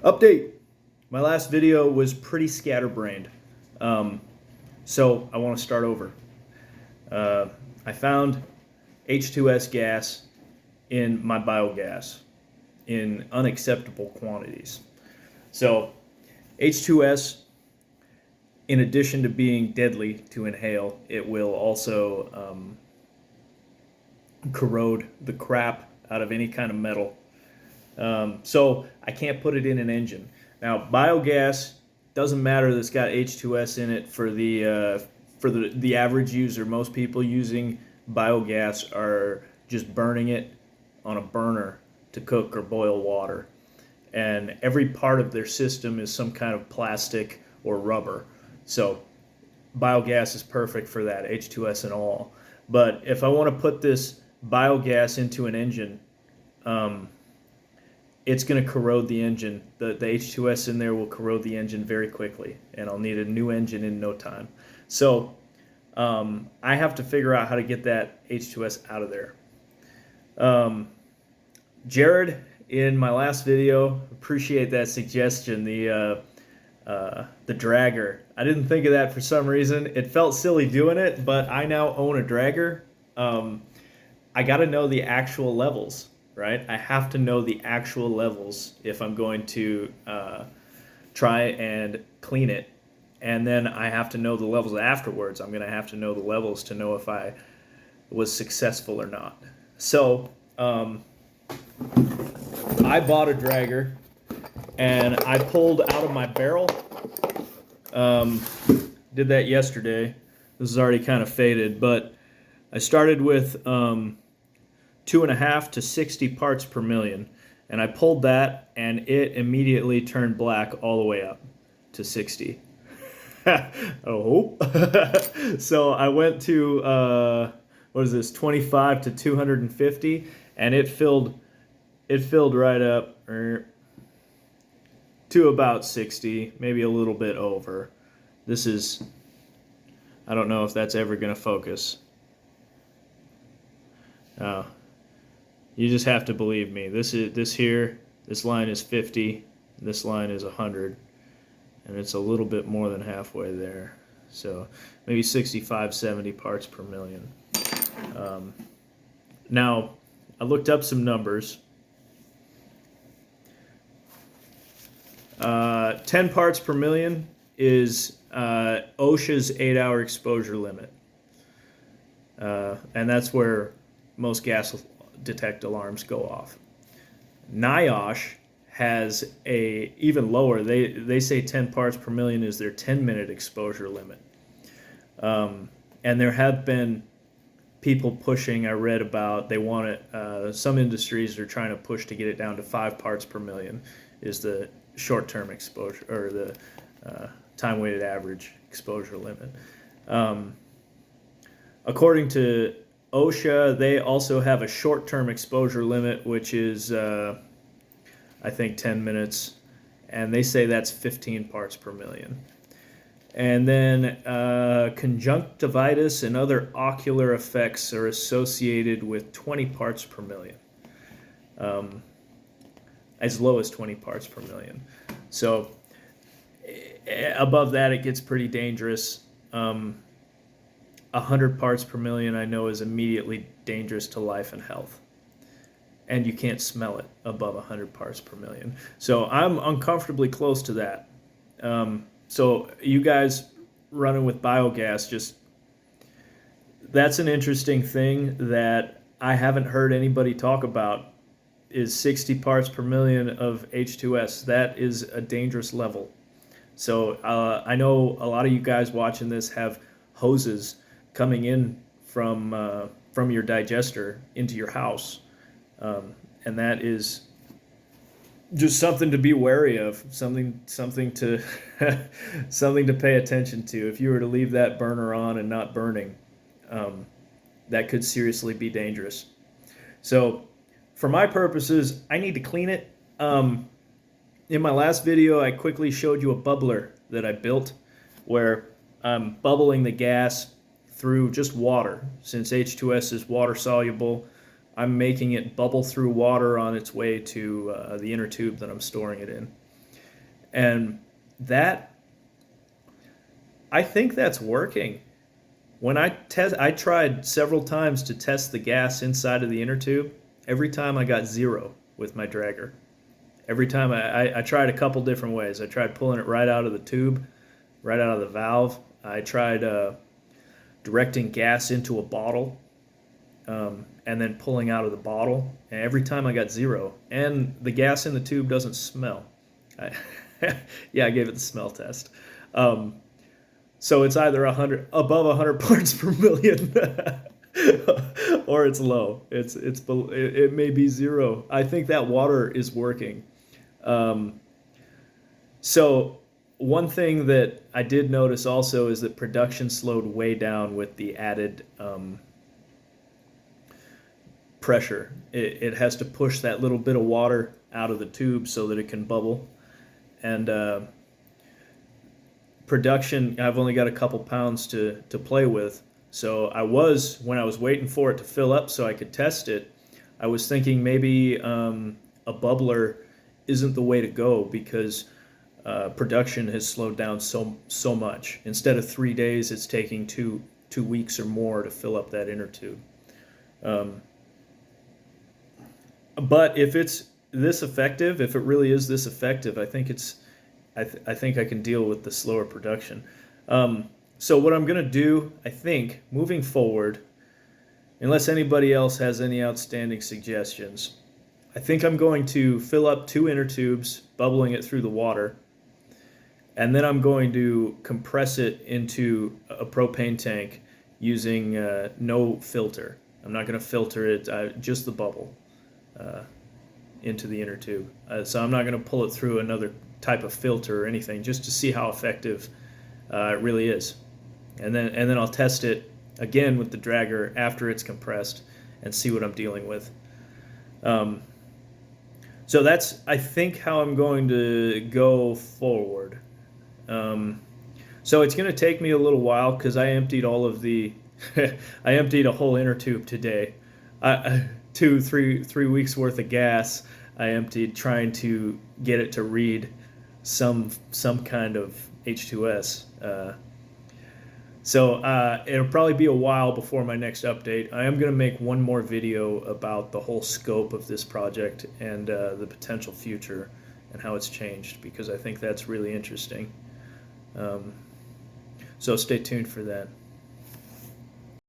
Update. My last video was pretty scatterbrained, so I want to start over. I found H2s gas in my biogas in unacceptable quantities. So H2s, in addition to being deadly to inhale, it will also corrode the crap out of any kind of metal. So I can't put it in an engine. Now, biogas doesn't matter that it's got H2s in it for the average user. Most people using biogas are just burning it on a burner to cook or boil water. And every part of their system is some kind of plastic or rubber. So biogas is perfect for that, H2s and all. But if I want to put this biogas into an engine, it's going to corrode the engine. The H2s in there will corrode the engine very quickly, and I'll need a new engine in no time. So I have to figure out how to get that H2s out of there. Jared, in my last video, appreciate that suggestion, the dragger. I didn't think of that for some reason. It felt silly doing it, but I now own a dragger. I got to know the actual levels. Right? I have to know the actual levels if I'm going to try and clean it. And then I have to know the levels afterwards. I'm going to have to know the levels to know if I was successful or not. So I bought a dragger and I pulled out of my barrel. Did that yesterday. This is already kind of faded, but I started with 2.5 to 60 parts per million, and I pulled that and it immediately turned black all the way up to 60. Oh. So I went to what is this, 25 to 250, and it filled right up to about 60, maybe a little bit over. This is, I don't know if that's ever going to focus. You just have to believe me. This line is 50, this line is 100, and it's a little bit more than halfway there. So maybe 65, 70 parts per million. Now, I looked up some numbers. 10 parts per million is OSHA's 8-hour exposure limit. And that's where most gas detect alarms go off. NIOSH has a even lower. They say 10 parts per million is their 10-minute exposure limit. And there have been people pushing. I read about they want it. Some industries are trying to push to get it down to 5 parts per million is the short-term exposure or the time-weighted average exposure limit. According to OSHA, they also have a short-term exposure limit, which is, I think, 10 minutes, and they say that's 15 parts per million. And then conjunctivitis and other ocular effects are associated with 20 parts per million, as low as 20 parts per million. So above that, it gets pretty dangerous. 100 parts per million, I know, is immediately dangerous to life and health. And you can't smell it above 100 parts per million. So I'm uncomfortably close to that. So you guys running with biogas, that's an interesting thing that I haven't heard anybody talk about, is 60 parts per million of H2s. That is a dangerous level. So I know a lot of you guys watching this have hoses coming in from your digester into your house, and that is just something to be wary of, something to something to pay attention to. If you were to leave that burner on and not burning, that could seriously be dangerous. So for my purposes, I need to clean it. In my last video, I quickly showed you a bubbler that I built where I'm bubbling the gas through just water. Since H2s is water soluble, I'm making it bubble through water on its way to the inner tube that I'm storing it in. And that, I think that's working. When I tried several times to test the gas inside of the inner tube. Every time I got zero with my dragger. Every time I tried a couple different ways. I tried pulling it right out of the tube, right out of the valve. I tried directing gas into a bottle, and then pulling out of the bottle. And every time I got zero. And the gas in the tube doesn't smell. I, yeah, I gave it the smell test. Um, so it's either 100 above 100 parts per million, or it's low. It may be zero. I think that water is working. Um, so one thing that I did notice also is that production slowed way down with the added pressure. It has to push that little bit of water out of the tube so that it can bubble. And production, I've only got a couple pounds to play with. So when I was waiting for it to fill up so I could test it, I was thinking maybe a bubbler isn't the way to go because production has slowed down so much. Instead of 3 days, it's taking two weeks or more to fill up that inner tube. Um, but if it's this effective, if it really is this effective, I think I can deal with the slower production. So what I'm going to do, I think, moving forward, unless anybody else has any outstanding suggestions, I think I'm going to fill up 2 inner tubes, bubbling it through the water, and then I'm going to compress it into a propane tank using no filter. I'm not going to filter it, just the bubble uh, into the inner tube. So I'm not going to pull it through another type of filter or anything, just to see how effective it really is. And then I'll test it again with the dragger after it's compressed and see what I'm dealing with. So that's, I think, how I'm going to go forward. So it's going to take me a little while because I emptied all of the, I emptied a whole inner tube today. 3 weeks worth of gas I emptied trying to get it to read some kind of h2s. So it'll probably be a while before my next update. I am going to make one more video about the whole scope of this project and the potential future and how it's changed, because I think that's really interesting. So stay tuned for that.